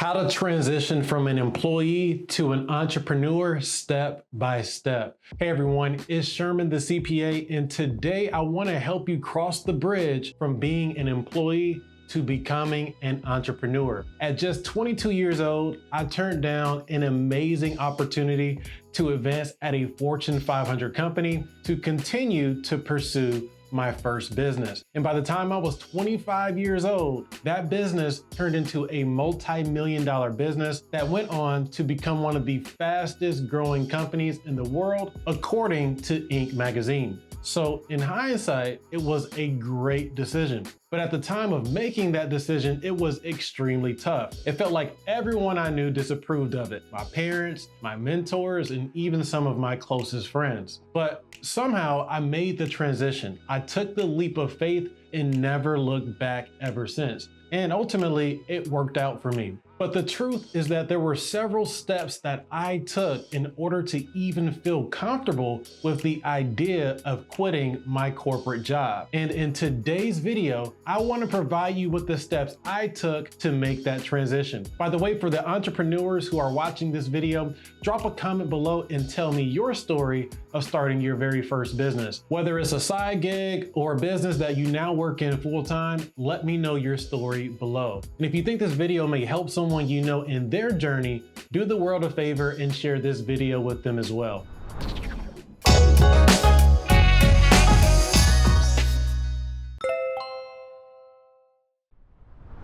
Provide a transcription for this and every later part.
How to transition from an employee to an entrepreneur step by step. Hey everyone, it's Sherman the CPA, and today I want to help you cross the bridge from being an employee to becoming an entrepreneur. At just 22 years old, I turned down an amazing opportunity to advance at a Fortune 500 company to continue to pursue my first business. And by the time I was 25 years old, that business turned into a multi-million-dollar business that went on to become one of the fastest growing companies in the world, according to Inc. magazine. So in hindsight, it was a great decision. But at the time of making that decision, it was extremely tough. It felt like everyone I knew disapproved of it. My parents, my mentors, and even some of my closest friends. But somehow I made the transition. I took the leap of faith and never looked back ever since. And ultimately, it worked out for me. But the truth is that there were several steps that I took in order to even feel comfortable with the idea of quitting my corporate job. And in today's video, I want to provide you with the steps I took to make that transition. By the way, for the entrepreneurs who are watching this video, drop a comment below and tell me your story of starting your very first business. Whether it's a side gig or a business that you now work in full time, let me know your story below. And if you think this video may help someone you know in their journey, do the world a favor and share this video with them as well.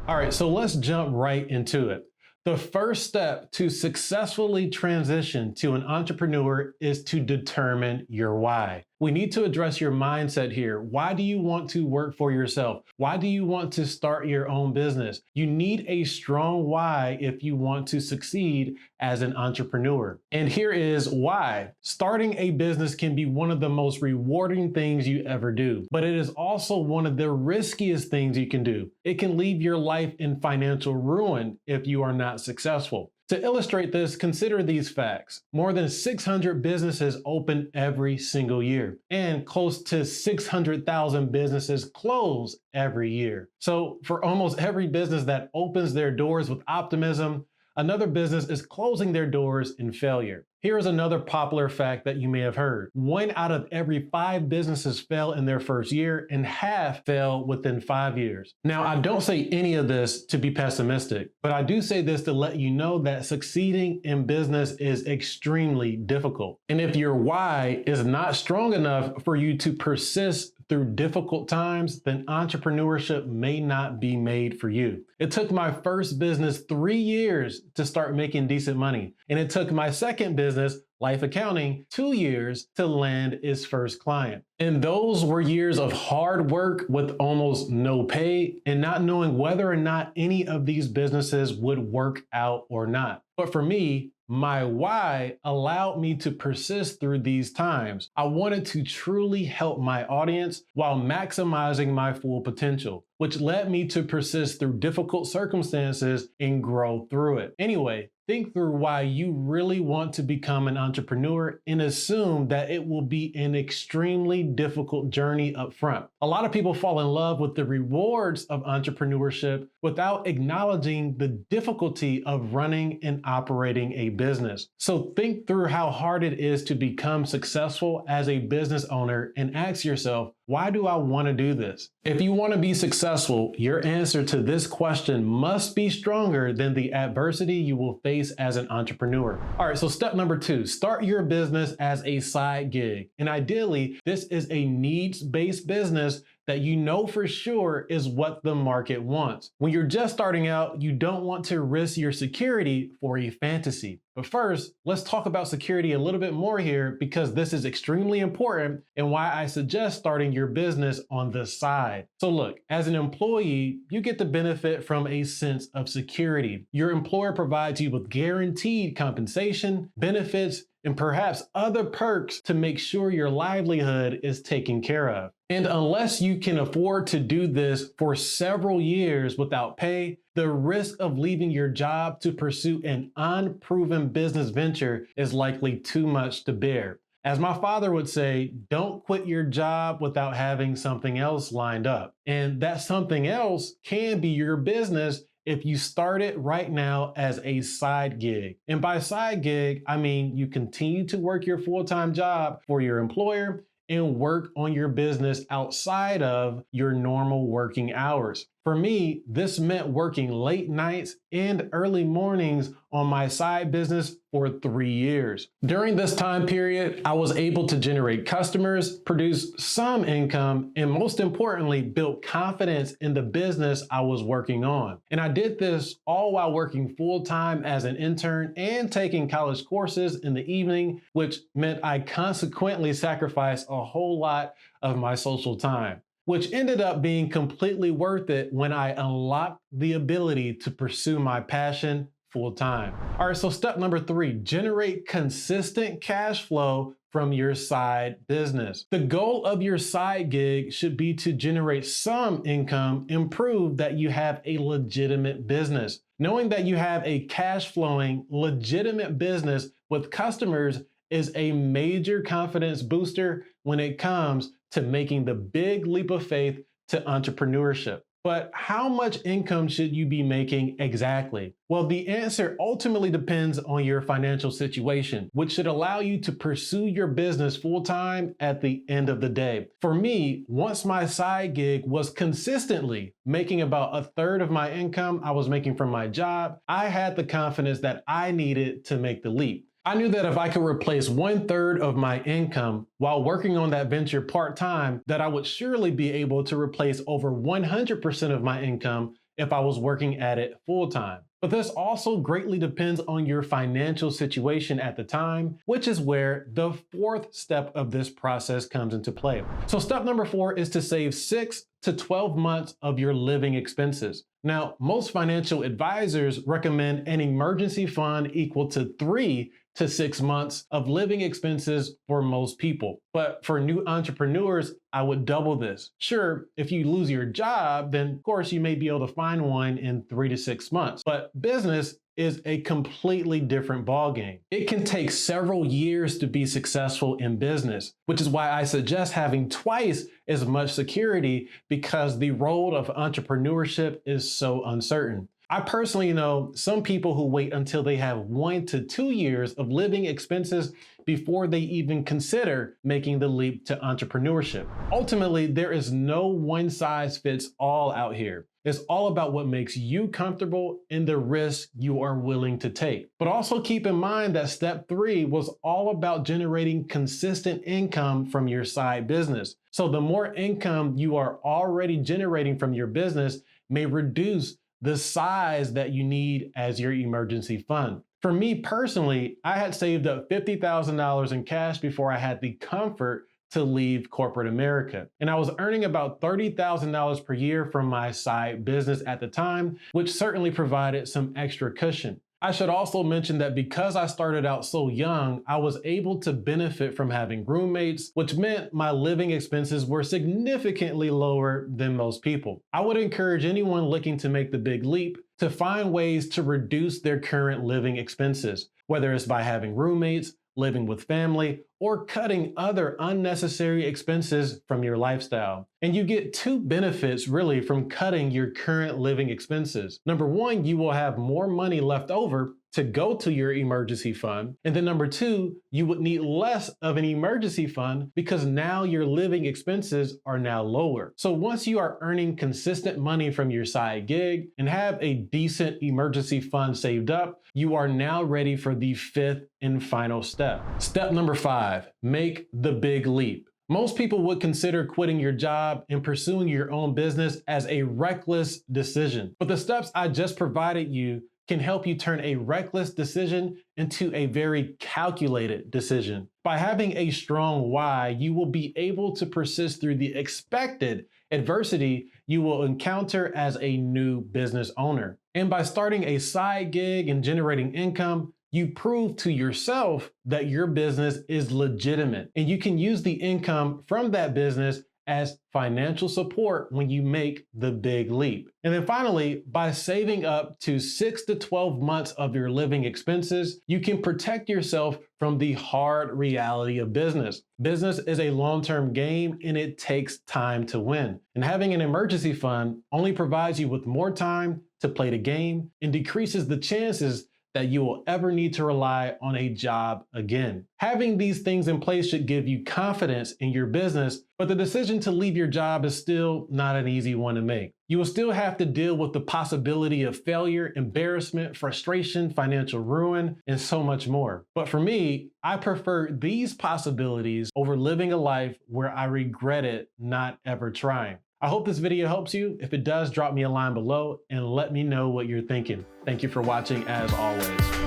All right, so let's jump right into it. The first step to successfully transition to an entrepreneur is to determine your why. We need to address your mindset here. Why do you want to work for yourself? Why do you want to start your own business? You need a strong why if you want to succeed as an entrepreneur. And here is why. Starting a business can be one of the most rewarding things you ever do, but it is also one of the riskiest things you can do. It can leave your life in financial ruin if you are not successful. To illustrate this, consider these facts. More than 600 businesses open every single year, and close to 600,000 businesses close every year. So for almost every business that opens their doors with optimism, another business is closing their doors in failure. Here is another popular fact that you may have heard. 1 out of every 5 businesses fail in their first year, and half fail within 5 years. Now, I don't say any of this to be pessimistic, but I do say this to let you know that succeeding in business is extremely difficult. And if your why is not strong enough for you to persist through difficult times, then entrepreneurship may not be made for you. It took my first business 3 years to start making decent money. And it took my second business, Life Accounting, 2 years to land its first client. And those were years of hard work with almost no pay and not knowing whether or not any of these businesses would work out or not. But for me, my why allowed me to persist through these times. I wanted to truly help my audience while maximizing my full potential, which led me to persist through difficult circumstances and grow through it. Anyway, think through why you really want to become an entrepreneur and assume that it will be an extremely difficult journey up front. A lot of people fall in love with the rewards of entrepreneurship without acknowledging the difficulty of running and operating a business. So think through how hard it is to become successful as a business owner and ask yourself, why do I want to do this? If you want to be successful, your answer to this question must be stronger than the adversity you will face as an entrepreneur. All right, so step number 2, start your business as a side gig. And ideally, this is a needs-based business that you know for sure is what the market wants. When you're just starting out, you don't want to risk your security for a fantasy. But first, let's talk about security a little bit more here because this is extremely important and why I suggest starting your business on the side. So look, as an employee, you get to benefit from a sense of security. Your employer provides you with guaranteed compensation, benefits, and perhaps other perks to make sure your livelihood is taken care of. And unless you can afford to do this for several years without pay, the risk of leaving your job to pursue an unproven business venture is likely too much to bear. As my father would say, don't quit your job without having something else lined up. And that something else can be your business if you start it right now as a side gig. And by side gig, I mean you continue to work your full-time job for your employer and work on your business outside of your normal working hours. For me, this meant working late nights and early mornings on my side business for 3 years. During this time period, I was able to generate customers, produce some income, and most importantly, build confidence in the business I was working on. And I did this all while working full-time as an intern and taking college courses in the evening, which meant I consequently sacrificed a whole lot of my social time, which ended up being completely worth it when I unlocked the ability to pursue my passion full time. All right, so step number 3, generate consistent cash flow from your side business. The goal of your side gig should be to generate some income and prove that you have a legitimate business. Knowing that you have a cash flowing, legitimate business with customers is a major confidence booster when it comes to making the big leap of faith to entrepreneurship. But how much income should you be making exactly? Well, the answer ultimately depends on your financial situation, which should allow you to pursue your business full-time at the end of the day. For me, once my side gig was consistently making about a third of my income I was making from my job, I had the confidence that I needed to make the leap. I knew that if I could replace 1/3 of my income while working on that venture part-time, that I would surely be able to replace over 100% of my income if I was working at it full-time. But this also greatly depends on your financial situation at the time, which is where the 4th step of this process comes into play. So step number 4 is to save 6 to 12 months of your living expenses. Now, most financial advisors recommend an emergency fund equal to 3 to 6 months of living expenses for most people. But for new entrepreneurs, I would double this. Sure, if you lose your job, then of course you may be able to find one in 3 to 6 months. But business is a completely different ballgame. It can take several years to be successful in business, which is why I suggest having twice as much security, because the road of entrepreneurship is so uncertain. I personally know some people who wait until they have 1 to 2 years of living expenses before they even consider making the leap to entrepreneurship. Ultimately, there is no one size fits all out here. It's all about what makes you comfortable and the risk you are willing to take. But also keep in mind that step 3 was all about generating consistent income from your side business. So the more income you are already generating from your business may reduce the size that you need as your emergency fund. For me personally, I had saved up $50,000 in cash before I had the comfort to leave corporate America. And I was earning about $30,000 per year from my side business at the time, which certainly provided some extra cushion. I should also mention that because I started out so young, I was able to benefit from having roommates, which meant my living expenses were significantly lower than most people. I would encourage anyone looking to make the big leap to find ways to reduce their current living expenses, whether it's by having roommates, living with family, or cutting other unnecessary expenses from your lifestyle. And you get 2 benefits really from cutting your current living expenses. Number 1, you will have more money left over to go to your emergency fund. And then number 2, you would need less of an emergency fund because now your living expenses are now lower. So once you are earning consistent money from your side gig and have a decent emergency fund saved up, you are now ready for the 5th and final step. Step number 5, make the big leap. Most people would consider quitting your job and pursuing your own business as a reckless decision. But the steps I just provided you can help you turn a reckless decision into a very calculated decision. By having a strong why, you will be able to persist through the expected adversity you will encounter as a new business owner. And by starting a side gig and generating income, you prove to yourself that your business is legitimate, and you can use the income from that business as financial support when you make the big leap. And then finally, by saving up to 6 to 12 months of your living expenses, you can protect yourself from the hard reality of business. Business is a long-term game and it takes time to win. And having an emergency fund only provides you with more time to play the game and decreases the chances that you will ever need to rely on a job again. Having these things in place should give you confidence in your business, but the decision to leave your job is still not an easy one to make. You will still have to deal with the possibility of failure, embarrassment, frustration, financial ruin, and so much more. But for me, I prefer these possibilities over living a life where I regretted not ever trying. I hope this video helps you. If it does, drop me a line below and let me know what you're thinking. Thank you for watching as always.